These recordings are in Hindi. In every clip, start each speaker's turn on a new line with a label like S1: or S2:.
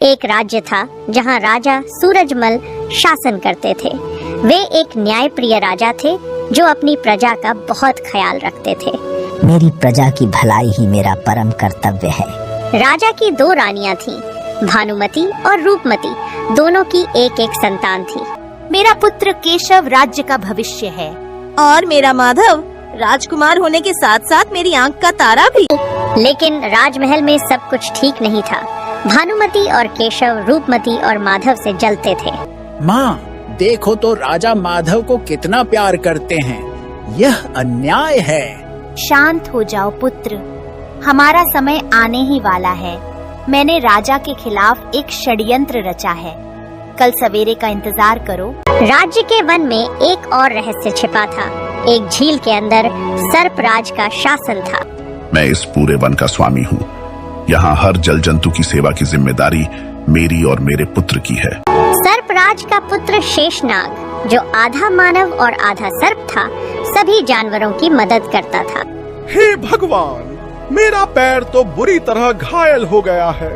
S1: एक राज्य था जहाँ राजा सूरजमल शासन करते थे। वे एक न्यायप्रिय राजा थे जो अपनी प्रजा का बहुत ख्याल रखते थे।
S2: मेरी प्रजा की भलाई ही मेरा परम कर्तव्य है।
S1: राजा की 2 रानियां थीं, भानुमति और रूपमती। दोनों की एक एक संतान थी।
S3: मेरा पुत्र केशव राज्य का भविष्य है और मेरा माधव राजकुमार होने के साथ साथ मेरी आंख का तारा भी।
S1: लेकिन राजमहल में सब कुछ ठीक नहीं था। भानुमति और केशव रूपमती और माधव से जलते थे।
S4: माँ, देखो तो राजा माधव को कितना प्यार करते हैं। यह अन्याय है।
S3: शांत हो जाओ पुत्र, हमारा समय आने ही वाला है। मैंने राजा के खिलाफ एक षड्यंत्र रचा है। कल सवेरे का इंतजार करो।
S1: राज्य के वन में एक और रहस्य छिपा था। एक झील के अंदर सर्पराज का शासन था।
S5: मैं इस पूरे वन का स्वामी हूँ। यहाँ हर जल जंतु की सेवा की जिम्मेदारी मेरी और मेरे पुत्र की है।
S1: सर्पराज का पुत्र शेषनाग, जो आधा मानव और आधा सर्प था, सभी जानवरों की मदद करता था।
S6: हे भगवान, मेरा पैर तो बुरी तरह घायल हो गया है।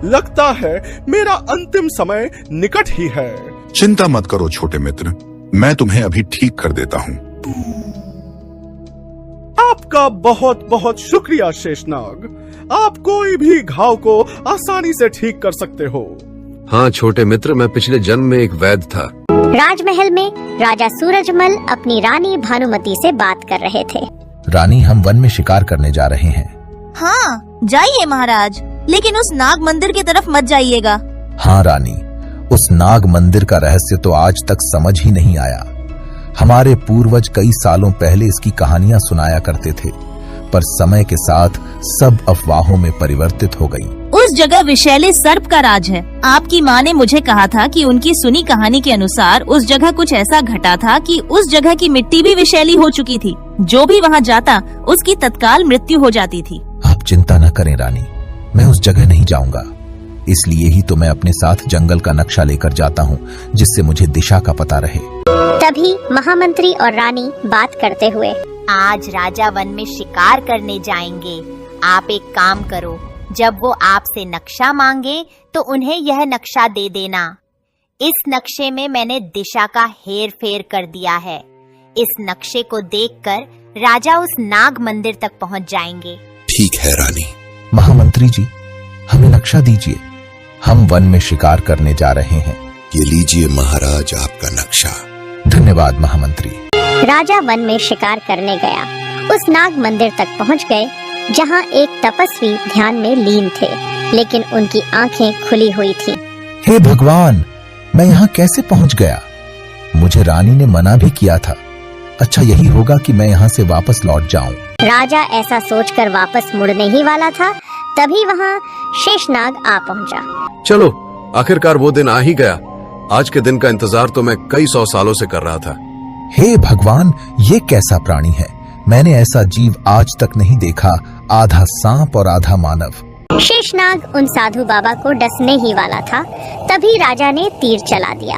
S6: लगता है मेरा अंतिम समय निकट ही है।
S7: चिंता मत करो छोटे मित्र, मैं तुम्हें अभी ठीक कर देता हूँ।
S6: आपका बहुत बहुत शुक्रिया शेषनाग। आप कोई भी घाव को आसानी से ठीक कर सकते हो।
S8: हाँ छोटे मित्र, मैं पिछले जन्म में एक वैद्य था।
S1: राजमहल में राजा सूरजमल अपनी रानी भानुमति से बात कर रहे थे।
S9: रानी, हम वन में शिकार करने जा रहे हैं।
S3: हाँ जाइए महाराज, लेकिन उस नाग मंदिर की तरफ मत जाइएगा।
S9: हाँ रानी, उस नाग मंदिर का रहस्य तो आज तक समझ ही नहीं आया। हमारे पूर्वज कई सालों पहले इसकी कहानियां सुनाया करते थे, पर समय के साथ सब अफवाहों में परिवर्तित हो गई।
S3: उस जगह विषैले सर्प का राज है। आपकी माँ ने मुझे कहा था कि उनकी सुनी कहानी के अनुसार उस जगह कुछ ऐसा घटा था कि उस जगह की मिट्टी भी विषैली हो चुकी थी। जो भी वहाँ जाता उसकी तत्काल मृत्यु हो जाती थी।
S9: आप चिंता न करें रानी, मैं उस जगह नहीं जाऊंगा। इसलिए ही तो मैं अपने साथ जंगल का नक्शा लेकर जाता हूँ, जिससे मुझे दिशा का पता रहे।
S1: तभी महामंत्री और रानी बात करते हुए,
S3: आज राजा वन में शिकार करने जाएंगे। आप एक काम करो, जब वो आपसे नक्शा मांगे तो उन्हें यह नक्शा दे देना। इस नक्शे में मैंने दिशा का हेर फेर कर दिया है। इस नक्शे को देखकर राजा उस नाग मंदिर तक पहुंच जाएंगे।
S7: ठीक है रानी।
S9: महामंत्री जी, हमें नक्शा दीजिए। हम वन में शिकार करने जा रहे हैं।
S7: ये लीजिए महाराज आपका नक्शा।
S9: धन्यवाद महामंत्री।
S1: राजा वन में शिकार करने गया। उस नाग मंदिर तक पहुंच गए, जहां एक तपस्वी ध्यान में लीन थे, लेकिन उनकी आंखें खुली हुई थीं।
S9: हे भगवान, मैं यहाँ कैसे पहुँच गया? मुझे रानी ने मना भी किया था। अच्छा यही होगा कि मैं यहाँ से वापस लौट जाऊं।
S1: राजा ऐसा सोचकर वापस मुड़ने ही वाला था, तभी वहाँ शेषनाग आ पहुँचा।
S8: चलो, आखिरकार वो दिन आ ही गया। आज के दिन का इंतजार तो मैं कई 100 सालों से कर रहा था।
S9: हे भगवान, ये कैसा प्राणी है? मैंने ऐसा जीव आज तक नहीं देखा, आधा सांप और आधा मानव।
S1: शेषनाग उन साधु बाबा को डसने ही वाला था, तभी राजा ने तीर चला दिया।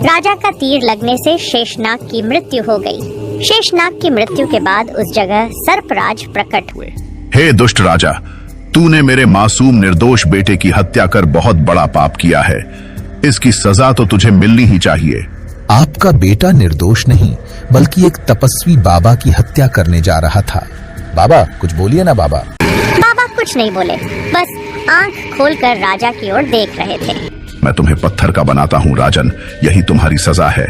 S1: राजा का तीर लगने से शेषनाग की मृत्यु हो गई। शेषनाग की मृत्यु के बाद उस जगह सर्पराज प्रकट हुए।
S5: हे दुष्ट राजा, तूने मेरे मासूम निर्दोष बेटे की हत्या कर बहुत बड़ा पाप किया है। इसकी सजा तो तुझे मिलनी ही चाहिए।
S9: आपका बेटा निर्दोष नहीं, बल्कि एक तपस्वी बाबा की हत्या करने जा रहा था। बाबा कुछ बोलिए ना। बाबा
S1: कुछ नहीं बोले, बस आंख खोलकर राजा की ओर देख रहे थे।
S5: मैं तुम्हें पत्थर का बनाता हूँ राजन, यही तुम्हारी सजा है।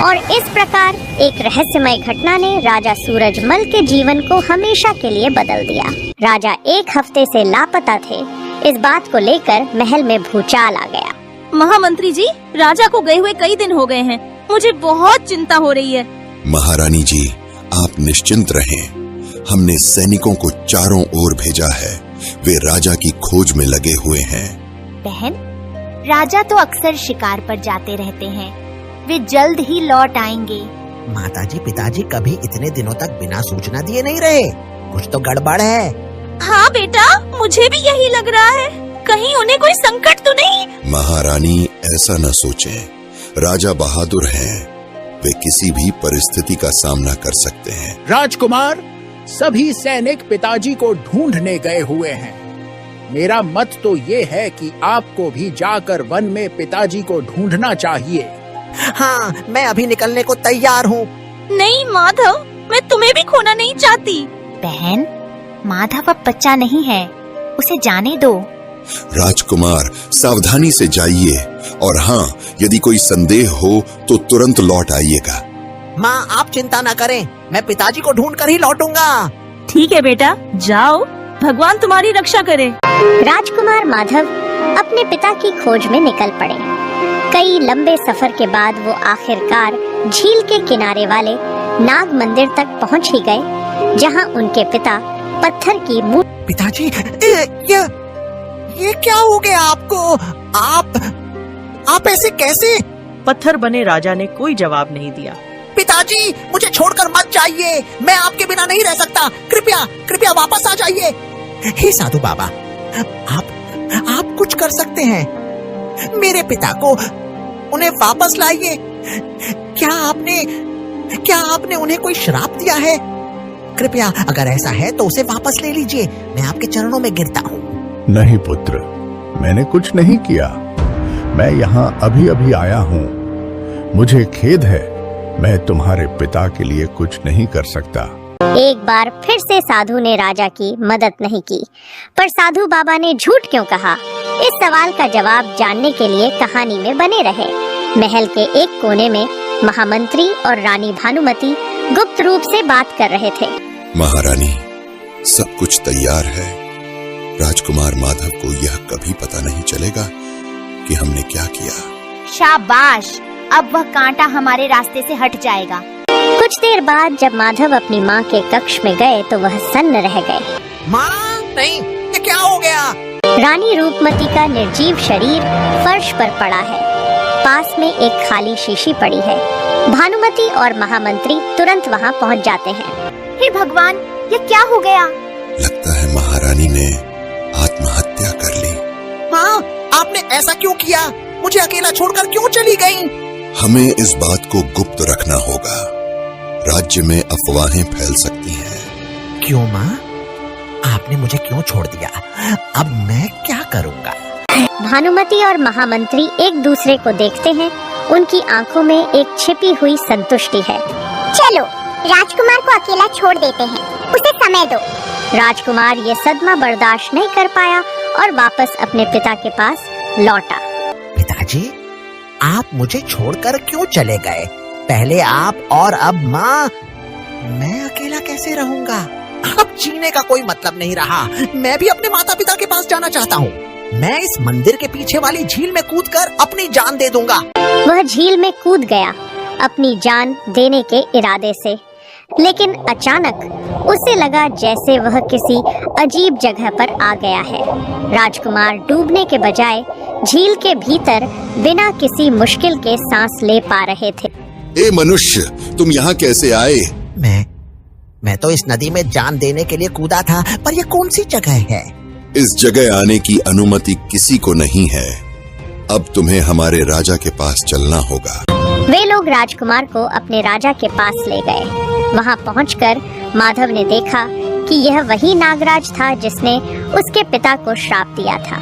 S1: और इस प्रकार एक रहस्यमय घटना ने राजा सूरजमल के जीवन को हमेशा के लिए बदल दिया। राजा 1 हफ्ते से लापता थे। इस बात को लेकर महल में भूचाल आ गया।
S3: महामंत्री जी, राजा को गए हुए कई दिन हो गए हैं। मुझे बहुत चिंता हो रही है।
S7: महारानी जी, आप निश्चिंत रहें। हमने सैनिकों को चारों ओर भेजा है। वे राजा की खोज में लगे हुए हैं।
S3: बहन, राजा तो अक्सर शिकार पर जाते रहते हैं। वे जल्द ही लौट आएंगे।
S2: माताजी पिताजी कभी इतने दिनों तक बिना सूचना दिए नहीं रहे। कुछ तो गड़बड़ है।
S3: हाँ बेटा, मुझे भी यही लग रहा है। कहीं उन्हें कोई संकट तो नहीं?
S7: महारानी ऐसा न सोचें। राजा बहादुर हैं। वे किसी भी परिस्थिति का सामना कर सकते हैं।
S4: राजकुमार, सभी सैनिक पिताजी को ढूंढने गए हुए हैं। मेरा मत तो ये है कि आपको भी जाकर वन में पिताजी को ढूंढना चाहिए।
S2: हाँ, मैं अभी निकलने को तैयार हूँ।
S10: नहीं माधव, मैं तुम्हें भी खोना नहीं चाहती।
S3: बहन, माधव अब बच्चा नहीं है, उसे जाने दो।
S7: राजकुमार, सावधानी से जाइए और हाँ, यदि कोई संदेह हो तो तुरंत लौट आइएगा।
S2: माँ, आप चिंता न करें, मैं पिताजी को ढूंढ कर ही लौटूंगा।
S10: ठीक है बेटा, जाओ, भगवान तुम्हारी रक्षा करे।
S1: राजकुमार माधव अपने पिता की खोज में निकल पड़े। कई लंबे सफर के बाद वो आखिरकार झील के किनारे वाले नाग मंदिर तक पहुंच ही गए, जहां उनके पिता पत्थर की मूर्ति।
S2: पिताजी, ये क्या हो गया आपको? आप ऐसे कैसे?
S11: पत्थर बने राजा ने कोई जवाब नहीं दिया।
S2: पिताजी, मुझे छोड़कर मत जाइए, मैं आपके बिना नहीं रह सकता। कृपया वापस आ जाइए। हे साधु बाबा, आप कुछ कर सकते हैं। मेरे पिता को उन्हें वापस लाइए। क्या आपने उन्हें कोई श्राप दिया है? कृपया, अगर ऐसा है तो उसे वापस ले लीजिए। मैं आपके चरणों में गिरता हूँ।
S5: नहीं पुत्र, मैंने कुछ नहीं किया। मैं यहाँ अभी आया हूँ। मुझे खेद है, मैं तुम्हारे पिता के लिए कुछ नहीं कर सकता।
S1: एक बार फिर से साधु ने राजा की मदद नहीं की, पर साधु बाबा ने झूठ क्यों कहा? इस सवाल का जवाब जानने के लिए कहानी में बने रहे। महल के एक कोने में महामंत्री और रानी भानुमति गुप्त रूप से बात कर रहे थे।
S7: महारानी, सब कुछ तैयार है। राजकुमार माधव को यह कभी पता नहीं चलेगा कि हमने क्या किया।
S3: शाबाश, अब वह कांटा हमारे रास्ते से हट जाएगा।
S1: कुछ देर बाद जब माधव अपनी माँ के कक्ष में गए तो वह सन्न रह गए।
S2: माँ, नहीं, ये क्या हो गया?
S1: रानी रूपमती का निर्जीव शरीर फर्श पर पड़ा है। पास में एक खाली शीशी पड़ी है। भानुमति और महामंत्री तुरंत वहाँ पहुँच जाते हैं।
S3: हे भगवान, ये क्या हो गया?
S7: लगता है महारानी ने आत्महत्या कर ली।
S2: माँ, आपने ऐसा क्यों किया? मुझे अकेला छोड़कर क्यों चली गईं?
S7: हमें इस बात को गुप्त रखना होगा। राज्य में अफवाहें फैल सकती हैं।
S2: क्यों माँ? आपने मुझे क्यों छोड़ दिया? अब मैं क्या करूँगा?
S1: भानुमति और महामंत्री एक दूसरे को देखते हैं। उनकी आंखों में एक छिपी हुई संतुष्टि है।
S12: चलो, राजकुमार को अकेला छोड़ देते हैं, उसे समय दो।
S1: राजकुमार ये सदमा बर्दाश्त नहीं कर पाया और वापस अपने पिता के पास लौटा।
S2: पिताजी, आप मुझे छोड़कर क्यों चले गए? पहले आप और अब माँ। मैं अकेला कैसे रहूँगा? अब जीने का कोई मतलब नहीं रहा। मैं भी अपने माता पिता के पास जाना चाहता हूँ। मैं इस मंदिर के पीछे वाली झील में कूदकर अपनी जान दे दूंगा।
S1: वह झील में कूद गया अपनी जान देने के इरादे से, लेकिन अचानक उसे लगा जैसे वह किसी अजीब जगह पर आ गया है। राजकुमार डूबने के बजाय झील के भीतर बिना किसी मुश्किल के सांस ले पा रहे थे।
S7: ए मनुष्य, तुम यहाँ कैसे आए?
S2: मैं तो इस नदी में जान देने के लिए कूदा था, पर यह कौन सी जगह है?
S7: इस जगह आने की अनुमति किसी को नहीं है। अब तुम्हें हमारे राजा के पास चलना होगा।
S1: वे लोग राजकुमार को अपने राजा के पास ले गए। वहां पहुंचकर माधव ने देखा कि यह वही नागराज था जिसने उसके पिता को श्राप दिया था।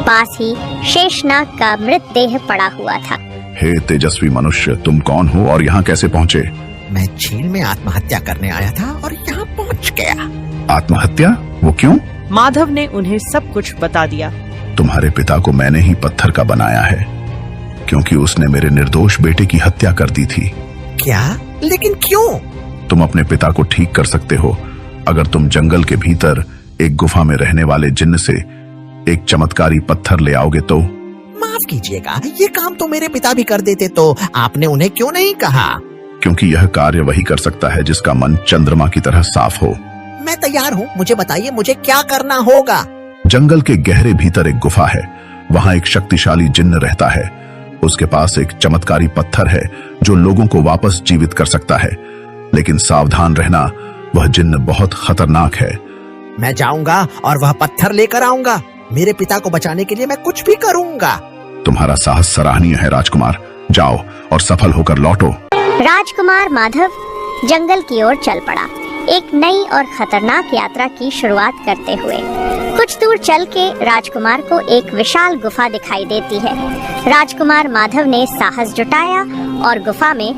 S1: पास ही शेषनाग का मृतदेह पड़ा हुआ था।
S5: हे तेजस्वी मनुष्य, तुम कौन हो और यहाँ कैसे पहुँचे?
S2: मैं झील में आत्महत्या करने आया था और यहाँ पहुँच गया।
S5: आत्महत्या? वो क्यों?
S11: माधव ने उन्हें सब कुछ बता दिया।
S5: तुम्हारे पिता को मैंने ही पत्थर का बनाया है, क्योंकि उसने मेरे निर्दोष बेटे की हत्या कर दी थी।
S2: क्या? लेकिन क्यों?
S5: तुम अपने पिता को ठीक कर सकते हो अगर तुम जंगल के भीतर एक गुफा में रहने वाले जिन्न से एक चमत्कारी पत्थर ले आओगे तो।
S2: माफ कीजिएगा, ये काम तो मेरे पिता भी कर देते, तो आपने उन्हें क्यों नहीं कहा?
S5: क्योंकि यह कार्य वही कर सकता है जिसका मन चंद्रमा की तरह साफ हो।
S2: मैं तैयार हूँ, मुझे बताइए मुझे क्या करना होगा।
S5: जंगल के गहरे भीतर एक गुफा है, वहाँ एक शक्तिशाली जिन्न रहता है। उसके पास एक चमत्कारी पत्थर है जो लोगों को वापस जीवित कर सकता है, लेकिन सावधान रहना, वह जिन्न बहुत खतरनाक है।
S2: मैं जाऊंगा और वह पत्थर लेकर आऊंगा। मेरे पिता को बचाने के लिए मैं कुछ भी करूंगा।
S5: तुम्हारा साहस सराहनीय है राजकुमार, जाओ और सफल होकर लौटो।
S1: राजकुमार माधव जंगल की ओर चल पड़ा, एक नई और खतरनाक यात्रा की शुरुआत करते हुए। कुछ दूर चल के राजकुमार को एक विशाल गुफा दिखाई देती है। राजकुमार माधव ने साहस जुटाया और गुफा में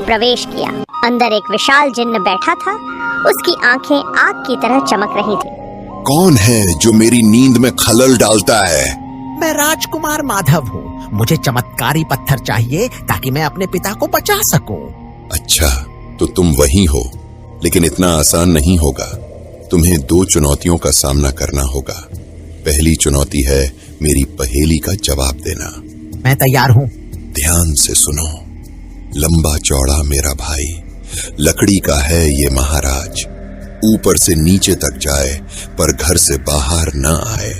S1: प्रवेश किया। अंदर एक विशाल जिन्न बैठा था। उसकी आंखें आग की तरह चमक रही थी।
S7: कौन है जो मेरी नींद में खलल डालता है?
S2: मैं राजकुमार माधव हूँ। मुझे चमत्कारी पत्थर चाहिए ताकि मैं अपने पिता को बचा सकूं।
S7: अच्छा, तो तुम वही हो, लेकिन इतना आसान नहीं होगा। तुम्हें 2 चुनौतियों का सामना करना होगा। पहली चुनौती है मेरी पहेली का जवाब देना।
S2: मैं तैयार हूँ।
S7: ध्यान से सुनो। लंबा चौड़ा मेरा भाई, लकड़ी का है ये महाराज। ऊपर से नीचे तक जाए पर घर से बाहर न आए।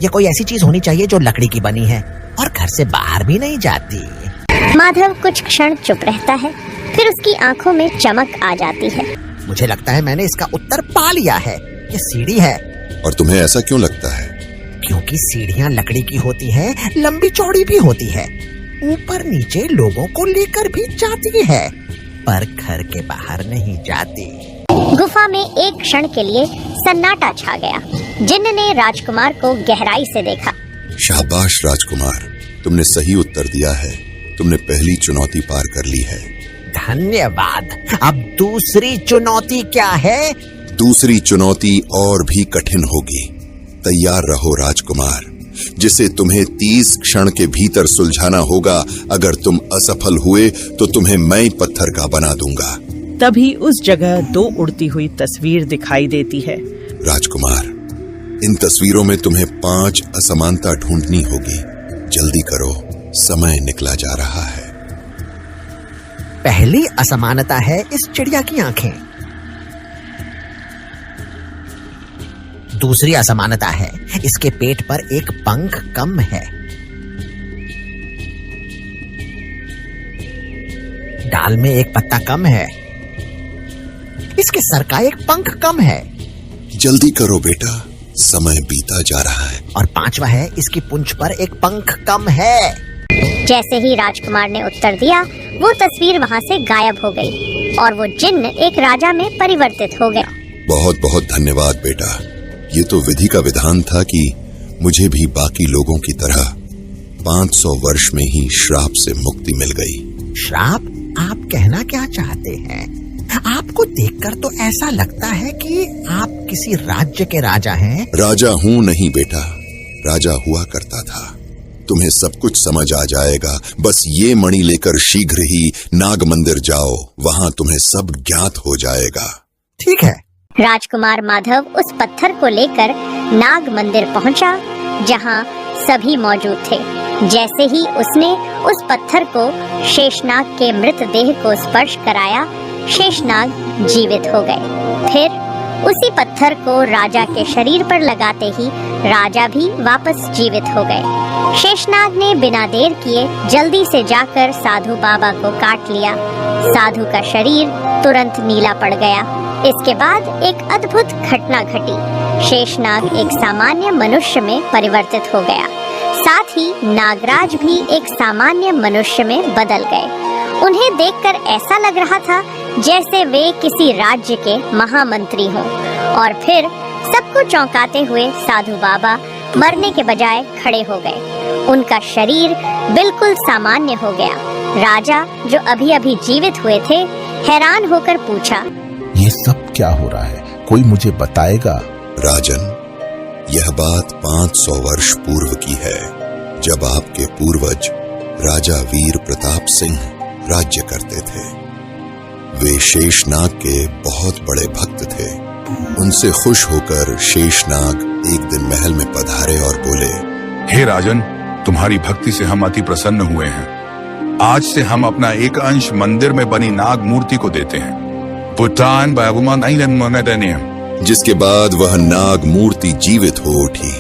S2: ये कोई ऐसी चीज होनी चाहिए जो लकड़ी की बनी है और घर से बाहर भी नहीं जाती।
S1: माधव कुछ क्षण चुप रहता है, फिर उसकी आंखों में चमक आ जाती है।
S2: मुझे लगता है मैंने इसका उत्तर पा लिया है। ये सीढ़ी है।
S7: और तुम्हें ऐसा क्यों लगता है?
S2: क्योंकि सीढ़ियाँ लकड़ी की होती है, लंबी चौड़ी भी होती है, ऊपर नीचे लोगों को लेकर भी जाती है, पर घर के बाहर नहीं जाती।
S1: गुफा में एक क्षण के लिए सन्नाटा छा गया। जिन्न ने राजकुमार को गहराई से देखा।
S7: शाबाश राजकुमार, तुमने सही उत्तर दिया है। तुमने पहली चुनौती पार कर ली है।
S2: धन्यवाद। अब दूसरी चुनौती क्या है?
S7: दूसरी चुनौती और भी कठिन होगी। तैयार रहो राजकुमार, जिसे तुम्हें 30 क्षण के भीतर सुलझाना होगा। अगर तुम असफल हुए तो तुम्हें मैं पत्थर का बना दूंगा।
S11: तभी उस जगह 2 उड़ती हुई तस्वीर दिखाई देती है।
S7: राजकुमार, इन तस्वीरों में तुम्हें 5 असमानता ढूंढनी होगी। जल्दी करो, समय निकला जा रहा है।
S2: पहली असमानता है इस चिड़िया की आंखें। दूसरी असमानता है इसके पेट पर एक पंख कम है। डाल में एक पत्ता कम है। इसके सर का एक पंख कम है।
S7: जल्दी करो बेटा, समय बीता जा रहा है।
S2: और 5वां है इसकी पूंछ पर एक पंख कम है।
S1: जैसे ही राजकुमार ने उत्तर दिया, वो तस्वीर वहाँ से गायब हो गई और वो जिन्न एक राजा में परिवर्तित हो गया।
S7: बहुत बहुत धन्यवाद बेटा। ये तो विधि का विधान था कि मुझे भी बाकी लोगों की तरह 500 वर्ष में ही श्राप से मुक्ति मिल गई।
S2: श्राप? आप कहना क्या चाहते हैं? आपको देखकर तो ऐसा लगता है कि आप किसी राज्य के राजा हैं।
S7: राजा हूँ नहीं बेटा, राजा हुआ करता था। तुम्हें सब कुछ समझ आ जाएगा। बस ये मणि लेकर शीघ्र ही नाग मंदिर जाओ, वहाँ तुम्हें सब ज्ञात हो जाएगा।
S2: ठीक है।
S1: राजकुमार माधव उस पत्थर को लेकर नाग मंदिर पहुंचा, जहां सभी मौजूद थे। जैसे ही उसने उस पत्थर को शेषनाग के मृतदेह को स्पर्श कराया, शेषनाग जीवित हो गए। फिर उसी पत्थर को राजा के शरीर पर लगाते ही राजा भी वापस जीवित हो गए। शेषनाग ने बिना देर किए जल्दी से जाकर साधु बाबा को काट लिया। साधु का शरीर तुरंत नीला पड़ गया। इसके बाद एक अद्भुत घटना घटी। शेषनाग एक सामान्य मनुष्य में परिवर्तित हो गया। साथ ही नागराज भी एक सामान्य मनुष्य में बदल गए। उन्हें देखकर ऐसा लग रहा था जैसे वे किसी राज्य के महामंत्री हों। और फिर सबको चौंकाते हुए साधु बाबा मरने के बजाय खड़े हो गए। उनका शरीर बिल्कुल सामान्य हो गया। राजा, जो अभी अभी जीवित हुए थे, हैरान होकर पूछा,
S9: ये सब क्या हो रहा है? कोई मुझे बताएगा?
S7: राजन, यह बात 500 वर्ष पूर्व की है, जब आपके पूर्वज राजा वीर प्रताप सिंह राज्य करते थे। वे शेषनाग के बहुत बड़े भक्त थे। उनसे खुश होकर शेषनाग एक दिन महल में पधारे और बोले,
S13: हे राजन, तुम्हारी भक्ति से हम अति प्रसन्न हुए हैं। आज से हम अपना एक अंश मंदिर में बनी नाग मूर्ति को देते हैं। पुत्रान बागुमान
S7: जिसके बाद वह नाग मूर्ति जीवित हो उठी।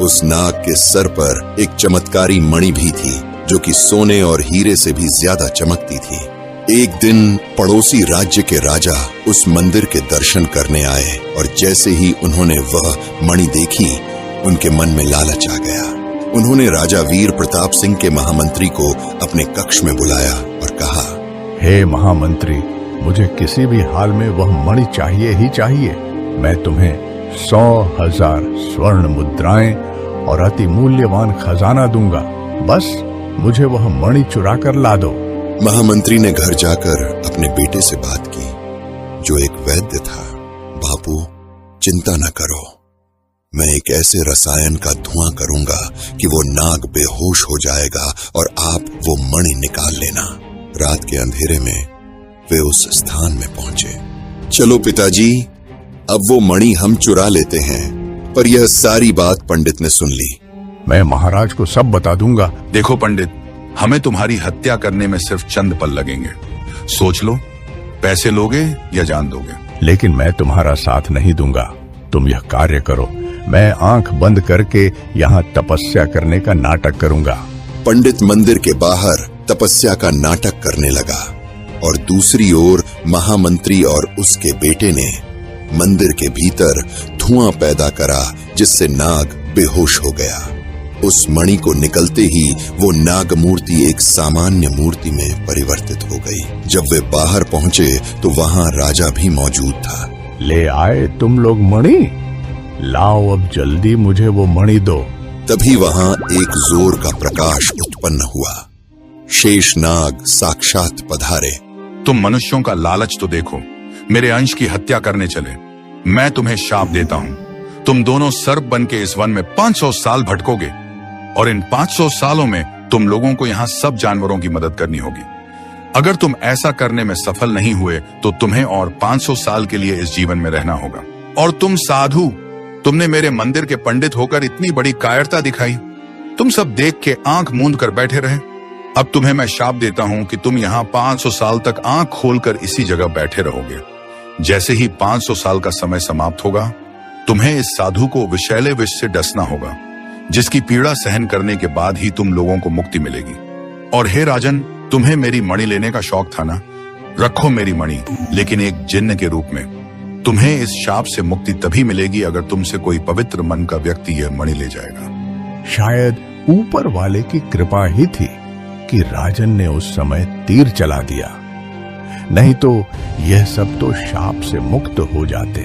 S7: उस नाग के सर पर एक चमत्कारी मणि भी थी, जो कि सोने और हीरे से भी ज्यादा चमकती थी। एक दिन पड़ोसी राज्य के राजा उस मंदिर के दर्शन करने आए और जैसे ही उन्होंने वह मणि देखी, उनके मन में लालच आ गया। उन्होंने राजा वीर प्रताप सिंह के महामंत्री को अपने कक्ष में बुलाया और कहा,
S5: हे महामंत्री, मुझे किसी भी हाल में वह मणि चाहिए ही चाहिए। मैं तुम्हें
S14: 100,000 स्वर्ण मुद्राएं और अति मूल्यवान खजाना दूंगा। बस मुझे वह मणि चुरा कर ला दो।
S7: महामंत्री ने घर जाकर अपने बेटे से बात की, जो एक वैद्य था। बापू, चिंता न करो, मैं एक ऐसे रसायन का धुआं करूंगा कि वो नाग बेहोश हो जाएगा और आप वो मणि निकाल लेना। रात के अंधेरे में वे उस स्थान में पहुंचे। चलो पिताजी, अब वो मणि हम चुरा लेते हैं। पर यह सारी बात पंडित ने सुन ली।
S14: मैं महाराज को सब बता दूंगा।
S13: देखो पंडित, हमें तुम्हारी हत्या करने में सिर्फ चंद पल लगेंगे। सोच लो, पैसे लोगे या जान दोगे?
S14: लेकिन मैं तुम्हारा साथ नहीं दूंगा। तुम यह कार्य करो, मैं आंख बंद करके यहाँ तपस्या करने का नाटक करूंगा।
S7: पंडित मंदिर के बाहर तपस्या का नाटक करने लगा और दूसरी ओर महामंत्री और उसके बेटे ने मंदिर के भीतर धुआं पैदा करा, जिससे नाग बेहोश हो गया। उस मणि को निकलते ही वो नाग मूर्ति एक सामान्य मूर्ति में परिवर्तित हो गई। जब वे बाहर पहुंचे तो वहां राजा भी मौजूद था।
S14: ले आए तुम लोग मणि? लाओ अब जल्दी मुझे वो मणि दो।
S7: तभी वहां एक जोर का प्रकाश उत्पन्न हुआ। शेषनाग साक्षात पधारे।
S13: तुम मनुष्यों का लालच तो देखो, मेरे अंश की हत्या करने चले। मैं तुम्हें शाप देता हूं, तुम दोनों सर्प बन के इस वन में 500 साल भटकोगे और इन 500 सालों में तुम लोगों को यहाँ सब जानवरों की मदद करनी होगी। अगर तुम ऐसा करने में सफल नहीं हुए तो तुम्हें और 500 साल के लिए इस जीवन में रहना होगा। और तुम साधु, तुमने मेरे मंदिर के पंडित होकर इतनी बड़ी कायरता दिखाई। तुम सब देख के आंख मूंद कर बैठे रहे। अब तुम्हें मैं शाप देता हूं कि तुम यहाँ 500 साल तक आंख खोलकर इसी जगह बैठे रहोगे। जैसे ही 500 साल का समय समाप्त होगा, तुम्हें इस साधु को विषैले विष से डसना होगा, जिसकी पीड़ा सहन करने के बाद ही तुम लोगों को मुक्ति मिलेगी। और हे राजन, तुम्हें मेरी मणि लेने का शौक था ना? रखो मेरी मणि, लेकिन एक जिन्न के रूप में। तुम्हें इस शाप से मुक्ति तभी मिलेगी अगर तुमसे कोई पवित्र मन का व्यक्ति यह मणि ले जाएगा।
S14: शायद ऊपर वाले की कृपा ही थी कि राजन ने उस समय तीर चला दिया, नहीं तो यह सब तो शाप से मुक्त हो जाते।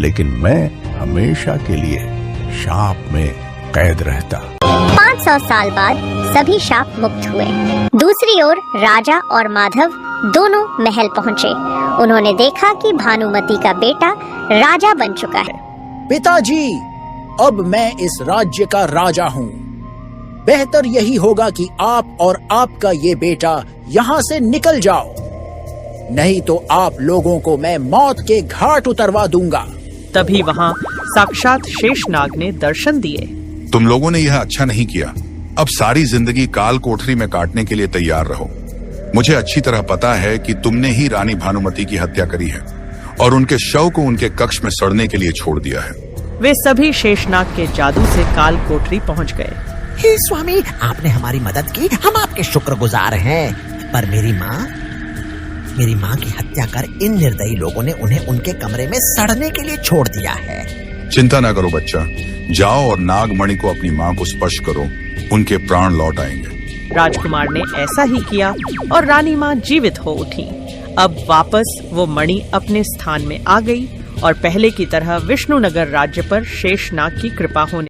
S14: लेकिन मैं हमेशा के लिए शाप में कैद रहता।
S1: 500 साल बाद सभी शाप मुक्त हुए। दूसरी ओर राजा और माधव दोनों महल पहुँचे। उन्होंने देखा कि भानुमति का बेटा राजा बन चुका है।
S4: पिताजी, अब मैं इस राज्य का राजा हूँ। बेहतर यही होगा कि आप और आपका ये बेटा यहाँ से निकल जाओ, नहीं तो आप लोगों को मैं मौत के घाट उतरवा दूंगा।
S11: तभी वहाँ साक्षात शेषनाग ने दर्शन दिए।
S13: तुम लोगों ने यह अच्छा नहीं किया। अब सारी जिंदगी काल कोठरी में काटने के लिए तैयार रहो। मुझे अच्छी तरह पता है कि तुमने ही रानी भानुमति की हत्या करी है और उनके शव को उनके कक्ष में सड़ने के लिए छोड़ दिया है।
S11: वे सभी शेषनाग के जादू से काल कोठरी पहुँच गए।
S2: हे स्वामी, आपने हमारी मदद की, हम आपके शुक्रगुजार हैं। पर मेरी माँ की हत्या कर इन निर्दयी लोगों ने उन्हें उनके कमरे में सड़ने के लिए छोड़ दिया है।
S13: चिंता न करो बच्चा, जाओ और नागमणि को अपनी माँ को स्पर्श करो, उनके प्राण लौट आएंगे।
S11: राजकुमार ने ऐसा ही किया और रानी माँ जीवित हो उठी। अब वापस वो मणि अपने स्थान में आ गई और पहले की तरह विष्णुनगर राज्य पर शेषनाग की कृपा होने